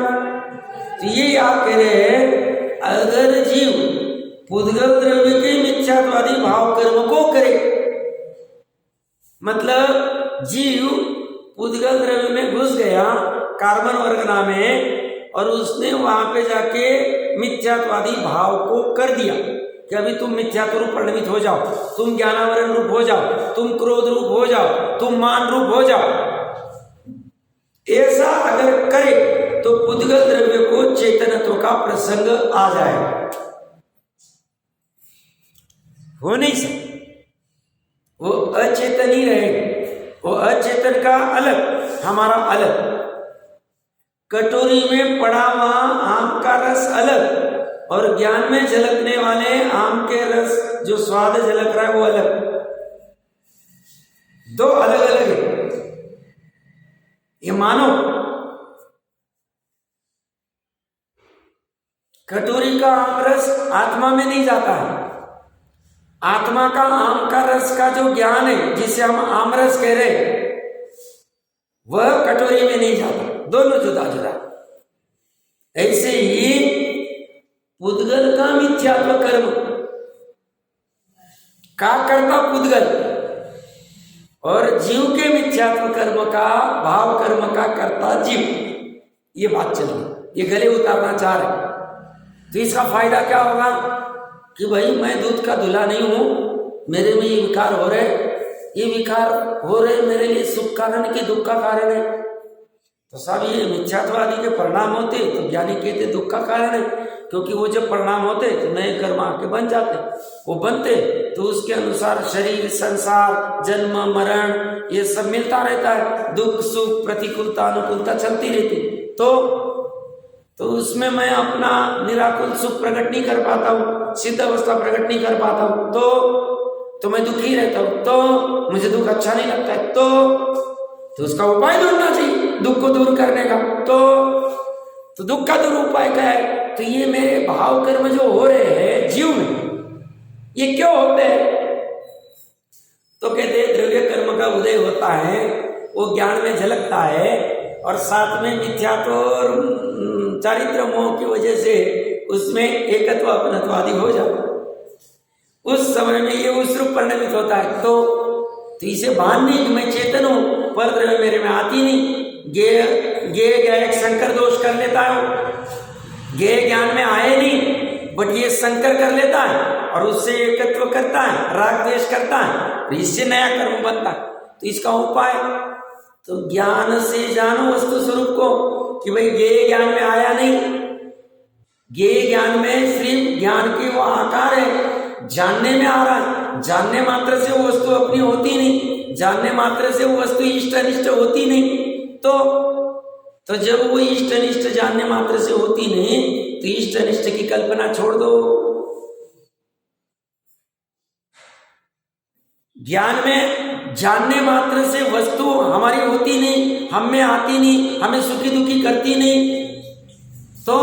तो ये आप कह रहे हैं अगर जीव पुद्गल द्रव्य के मिथ्यात्वादी भाव कर्म को करे, मतलब जीव पुद्गल द्रव्य में घुस गया कार्बन वर्गना में और उसने वहां पे जाके मिथ्यात्वादी भाव को कर दिया कि अभी तुम मिथ्यात्व रूप परिणमित हो जाओ, तुम ज्ञानावरण रूप हो जाओ, तुम क्रोध रूप हो जाओ, तुम मान रूप हो जाओ। ऐसा अगर करे तो पुद्गल द्रव्य को चैतन्यत्व का प्रसंग आ जाए। हो नहीं सकता, वो अचेतन ही रहेगा। वो अचेतन का अलग, हमारा अलग। कटोरी में पड़ा हुआ आम का रस अलग और ज्ञान में झलकने वाले आम के रस जो स्वाद झलक रहा है वो अलग, दो अलग अलग है। ये मानो कटोरी का आम रस आत्मा में नहीं जाता है। आत्मा का आम का रस का जो ज्ञान है जिसे हम आम रस कह रहे, वह कटोरी में नहीं जाता, दोनों जुदा जुदा। ऐसे ही पुद्गल का मिथ्यात्व कर्म का करता पुद्गल और जीव के मिथ्यात्व कर्म का भाव कर्म का करता जीव। ये बात चल रही, ये गले उतारना चाह रहे। तो इसका फायदा क्या होगा कि भाई मैं दूध का धुला नहीं हूं, मेरे में ये विकार हो रहे, ये विकार हो रहे मेरे लिए सुख कारण की दुख का कारण है। तो सब ये मिथ्यात्वादि के परिणाम होते तो ज्ञानी कहते दुख का कारण है, क्योंकि वो जब परिणाम होते तो नए कर्म आके बन जाते, वो बनते तो उसके अनुसार शरीर, संसार, जन्म मरण ये सब मिलता रहता है, दुख सुख प्रतिकूलता अनुकूलता चलती रहती। तो उसमें मैं अपना निराकुल सुख प्रकट नहीं कर पाता हूँ, सिद्ध अवस्था प्रकट नहीं कर पाता हूँ, तो मैं दुखी रहता हूँ, तो मुझे दुख अच्छा नहीं लगता है, तो उसका उपाय ढूंढना चाहिए दुख को दूर करने का। तो दुख का दूर उपाय क्या है? तो ये मेरे भाव कर्म जो हो रहे हैं जीव में, ये क्यों होते हैं? तो कहते हैं द्रव्य कर्म का उदय होता है, वो ज्ञान में झलकता है, और साथ में मिथ्यात्व और चारित्र मोह की वजह से उसमें एकत्व अपनत्व आदि हो जाता है। उस समय में ये उस रूप परिणमित होता है। तो इसे भान नहीं कि मैं चेतन हूं, पर द्रव्य मेरे में आती नहीं। ज्ञेय एक संकर दोष कर लेता है, ज्ञेय ज्ञान में आए नहीं, बट ये संकर कर लेता है और उससे एकत्व करता है, राग द्वेष करता है, और इससे नया कर्म बनता है। तो इसका उपाय तो ज्ञान से जानो वस्तु स्वरूप को, कि भाई ज्ञेय ज्ञान में आया नहीं, ज्ञेय ज्ञान में सिर्फ ज्ञान की वो आकार है, जानने में आ रहा है, जानने मात्र से वो वस्तु अपनी होती नहीं, जानने मात्र से वो वस्तु इष्ट अनिष्ट होती नहीं। तो जब वो इष्ट अनिष्ट जानने मात्र से होती नहीं, तो इष्ट अनिष्ट की कल्पना छोड़ दो। ज्ञान में जानने मात्र से वस्तु हमारी होती नहीं, हम में आती नहीं, हमें सुखी दुखी करती नहीं, तो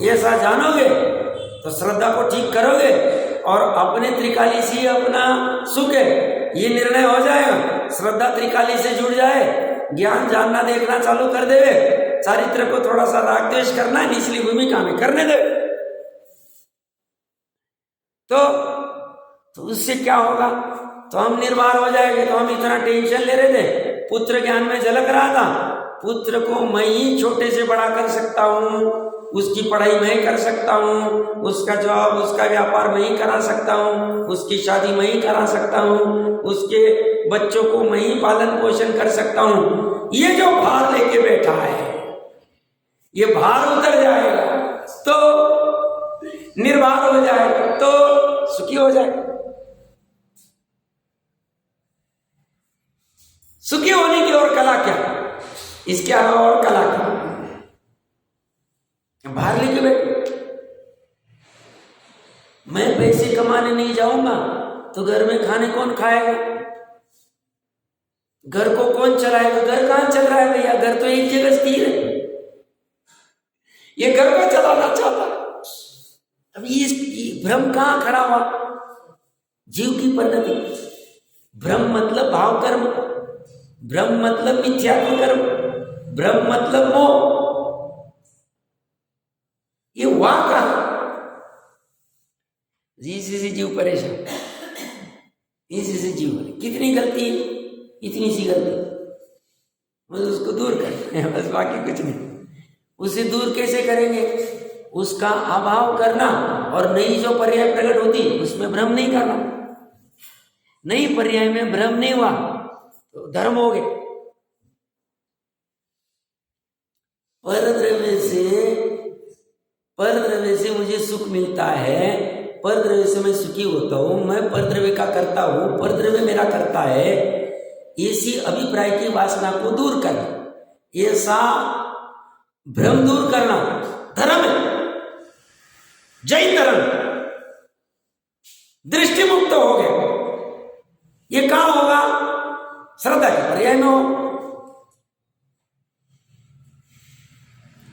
ऐसा जानोगे तो श्रद्धा को ठीक करोगे और अपने त्रिकाली से अपना सुख है ये निर्णय हो जाएगा। श्रद्धा त्रिकाली से जुड़ जाए, ज्ञान जानना देखना चालू कर देवे, चारित्र को थोड़ा सा राग द्वेष करना है निचली भूमिका में करने दे, तो उससे क्या होगा? तो हम निर्भर हो जाएंगे। तो हम इतना टेंशन ले रहे थे, पुत्र ज्ञान में झलक रहा था, पुत्र को मैं ही छोटे से बड़ा कर सकता हूँ, उसकी पढ़ाई मैं ही कर सकता हूँ, उसका जॉब उसका व्यापार मैं ही करा सकता हूँ, उसकी शादी मैं ही करा सकता हूँ, उसके बच्चों को मैं ही पालन पोषण कर सकता हूँ। ये जो भार लेके बैठा है, ये भार उतर जाएगा तो निर्भर हो जाएगा, तो सुखी हो जाएगा। सुखी होने की और कला क्या? इसके अलावा और कला क्या? बाहर लेके बैठ, मैं पैसे कमाने नहीं जाऊंगा तो घर में खाने कौन खाएगा? घर को कौन चलाएगा? घर कहां चल रहा है भैया? घर तो एक जगह स्थिर है, ये घर को चलाना चाहता है। अब ये भ्रम कहां खड़ा हुआ? जीव की परिणति। भ्रम मतलब भाव कर्म, ब्रह्म मतलब मिथ्यात्व कर्म, ब्रह्म मतलब मोह। ये हुआ कहां? इसी से जीव परेशान, इसी से जीव कितनी गलती है, इतनी सी गलती, बस उसको दूर करना है, बस बाकी कुछ नहीं। उसे दूर कैसे करेंगे? उसका अभाव करना, और नई जो पर्याय प्रकट होती उसमें भ्रम नहीं करना। नई पर्याय में भ्रम नहीं हुआ तो धर्म हो गए। परद्रव्य से मुझे सुख मिलता है, परद्रव्य से मैं सुखी होता हूं, मैं परद्रव्य का करता हूं, परद्रव्य मेरा करता है, ऐसी अभिप्राय की वासना को दूर करना, ऐसा भ्रम दूर करना धर्म है, जैन धर्म। दृष्टि मुक्त हो गए। ये कहां होगा? श्रद्धा के पर्याय में हो,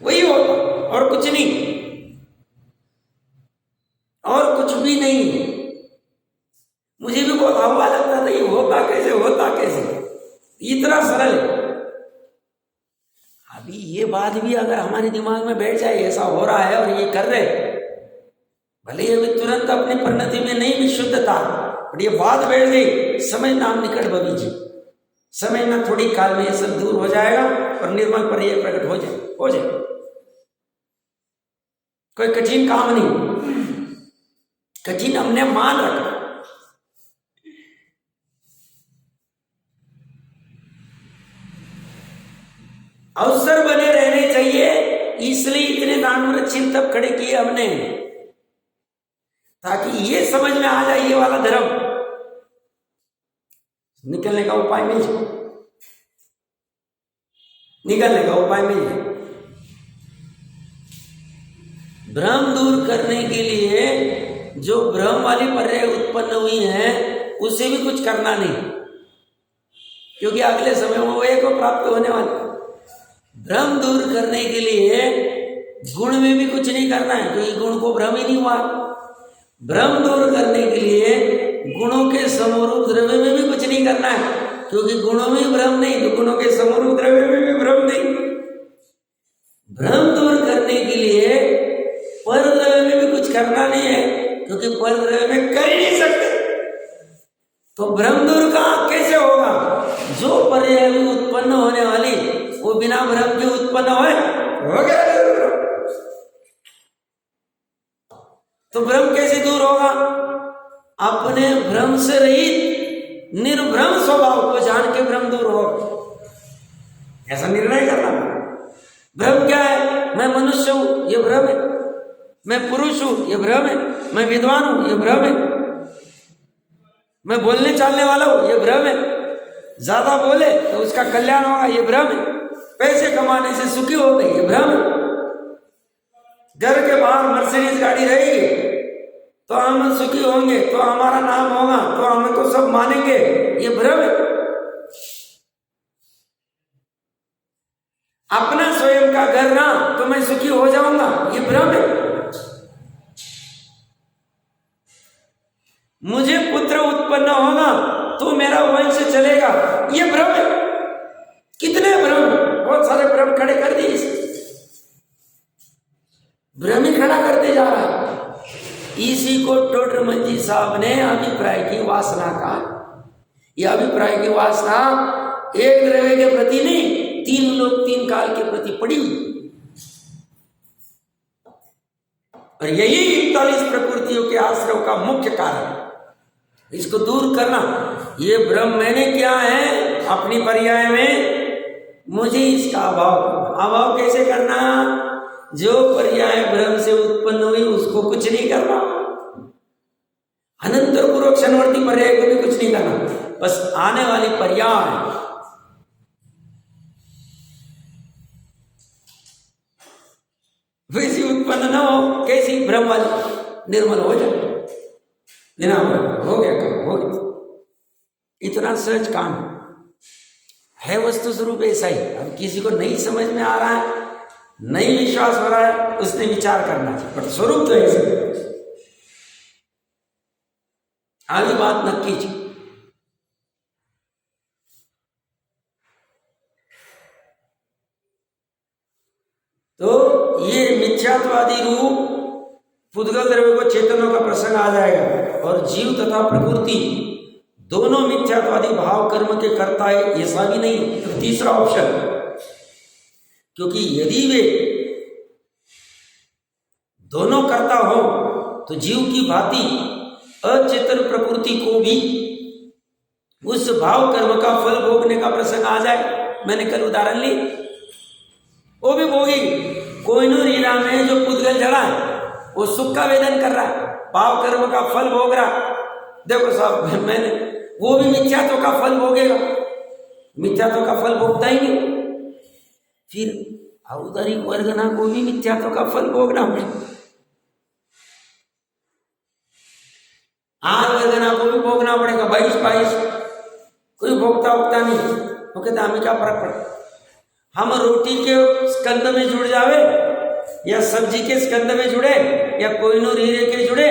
वही होगा और कुछ नहीं, और कुछ भी नहीं। मुझे भी बहुत हवा लगता था, ये होता कैसे, होता कैसे, इतना सरल है। अभी ये बात भी अगर हमारे दिमाग में बैठ जाए, ऐसा हो रहा है और ये कर रहे, भले ये भी तुरंत अपनी परिणति में नहीं भी शुद्धता, बट ये बात बैठ गई, समय नाम निकट भविष्य, समय ना थोड़ी काल में ये सब दूर हो जाएगा और निर्मल पर ये प्रकट हो जाए। कोई कठिन काम नहीं, कठिन हमने मान रखा। अवसर बने रहने चाहिए, इसलिए इतने दान व्रत चिन्ह तब खड़े किए हमने, ताकि ये समझ में आ जाए ये वाला धर्म, निकलने का उपाय मिल जाए, निकलने का उपाय मिल जाए। भ्रम दूर करने के लिए जो भ्रम वाली पर्याय उत्पन्न हुई है उसे भी कुछ करना नहीं, क्योंकि अगले समय में वो एक को प्राप्त होने वाले। भ्रम दूर करने के लिए गुण में भी कुछ नहीं करना है, क्योंकि गुण को भ्रम ही नहीं हुआ। भ्रम दूर करने के लिए गुणों के समरूप द्रव्य में भी कुछ नहीं करना है, क्योंकि गुणों में भ्रम नहीं, तो गुणों के समरूप द्रव्य में भी भ्रम नहीं। भ्रम दूर करने के लिए पर द्रव्य में भी कुछ करना नहीं है, क्योंकि पर द्रव्य में कर ही नहीं सकते। तो भ्रम दूर कहाँ कैसे होगा? जो पर्याय भी उत्पन्न होने वाली वो बिना भ्रम के उत्पन्न हो गया। तो भ्रम कैसे दूर होगा? अपने भ्रम से रहित निर्भ्रम स्वभाव को जान के भ्रम दूर होगा, ऐसा निर्णय करना। भ्रम क्या है? मैं मनुष्य हूं, ये भ्रम है। मैं पुरुष हूं, ये भ्रम है। मैं विद्वान हूं, ये भ्रम है। मैं बोलने चालने वाला हूं, ये भ्रम है। ज्यादा बोले तो उसका कल्याण होगा, ये भ्रम है। पैसे कमाने से सुखी हो गए, ये भ्रम है। घर के बाहर मर्सिडीज गाड़ी रहेगी तो हम सुखी होंगे, तो हमारा नाम होगा, तो हमें तो सब मानेंगे, ये भ्रम है। अपना स्वयं का घर ना तो मैं सुखी हो जाऊंगा, ये भ्रम है। मुझे पुत्र उत्पन्न होगा तो मेरा वंश चलेगा, ये भ्रम है। कितने भ्रम, बहुत सारे भ्रम खड़े कर दिए, भ्रम ही खड़ा करते जा रहा है। इसी को टोडरमल साहब ने अभिप्राय की वासना कहा। यह अभिप्राय की वासना एक द्रव्य के प्रति नहीं, तीन लोक तीन काल के प्रति पड़ी हुई, और यही 41 प्रकृतियों के आश्रय का मुख्य कारण है। इसको दूर करना, ये भ्रम मैंने क्या है अपनी पर्याय में, मुझे इसका अभाव कैसे करना? जो पर्याय भ्रम से उत्पन्न हुई उसको कुछ नहीं करना, अनंतर पूर्वक क्षणवर्ती पर्याय को भी कुछ नहीं करना, बस आने वाली पर्याय वैसी उत्पन्न न हो, कैसी भ्रम वाली निर्मल हो जाए। लेना हो गया काम, हो गया। इतना सहज काम है, वस्तु स्वरूप ऐसा ही। अब किसी को नहीं समझ में आ रहा है, नहीं विश्वास हो रहा है, उसने विचार करना चाहिए, पर स्वरूप तो ऐसे आगे बात नक्की थी। तो ये मिथ्यात्वादी रूप पुद्गल द्रव्य को चेतनों का प्रसंग आ जाएगा, और जीव तथा प्रकृति दोनों मिथ्यात्वादी भाव कर्म के कर्ता है, ऐसा भी नहीं। तो तीसरा ऑप्शन, क्योंकि यदि वे दोनों कर्ता हो तो जीव की भांति अचेतन प्रकृति को भी उस भाव कर्म का फल भोगने का प्रसंग आ जाए। मैंने कल उदाहरण ली, वो भी भोगेगी। कोहिनूर हीरा में जो पुद्गल जड़ा है वो सुख का वेदन कर रहा है, भाव कर्म का फल भोग रहा। देखो साहब, मैंने वो भी मिथ्यात्व का फल भोगेगा, मिथ्यात्व का फल भोगता ही नहीं। फिर औदारिक वर्गना को भी मिथ्यात्व का फल भोगना पड़ेगा, आर वर्गना को भी भोगना पड़ेगा। 22 कोई भोगता उगता नहीं, तो कहते हमें क्या फर्क पड़ता? हम रोटी के स्कंद में जुड़ जावे, या सब्जी के स्कंद में जुड़े, या कोहिनूर हीरे के जुड़े,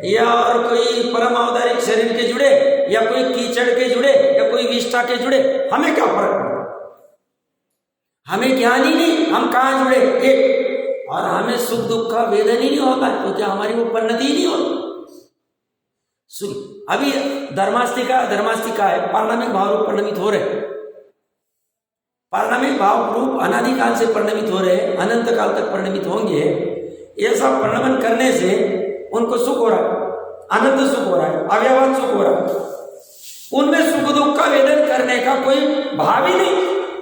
या और कोई परम औदारिक शरीर के जुड़े, या कोई कीचड़ के जुड़े, या कोई विष्ठा के जुड़े, हमें क्या फर्क पड़ता? हमें ज्ञान ही नहीं, हम कहाँ जुड़े एक, और हमें सुख दुख का वेदन ही नहीं होता, क्योंकि हमारी वो परिणति ही नहीं होती। अभी धर्मास्तिका है, पारणामिक भाव रूप परिणमित हो रहे, पारणामिक भाव रूप अनादिकाल से परिणमित हो रहे, अनंत काल तक परिणमित होंगे। ऐसा परिणमन करने से उनको सुख हो रहा है, अनंत सुख हो रहा है, अव्यवहार सुख हो रहा है। उनमें सुख दुख का वेदन करने का कोई भाव ही नहीं,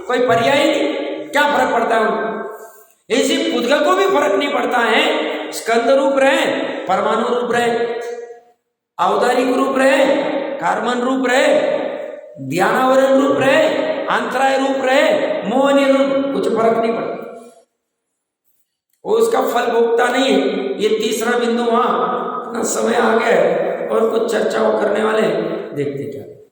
कोई पर्याय नहीं। क्या फर्क पड़ता है उनको? इसी पुद्गल को भी फर्क नहीं पड़ता है, स्कंद रूप रहे, परमाणु रूप रहे, औदारिक रूप रहे, कार्बन रूप रहे, ध्यानावरण रूप रहे, अंतराय रूप रहे, मोहनी रूप, कुछ फर्क नहीं पड़ता। वो उसका फल भोगता नहीं है। ये तीसरा बिंदु, वहां अपना समय आ गया और कुछ चर्चा वो करने वाले, देखते क्या।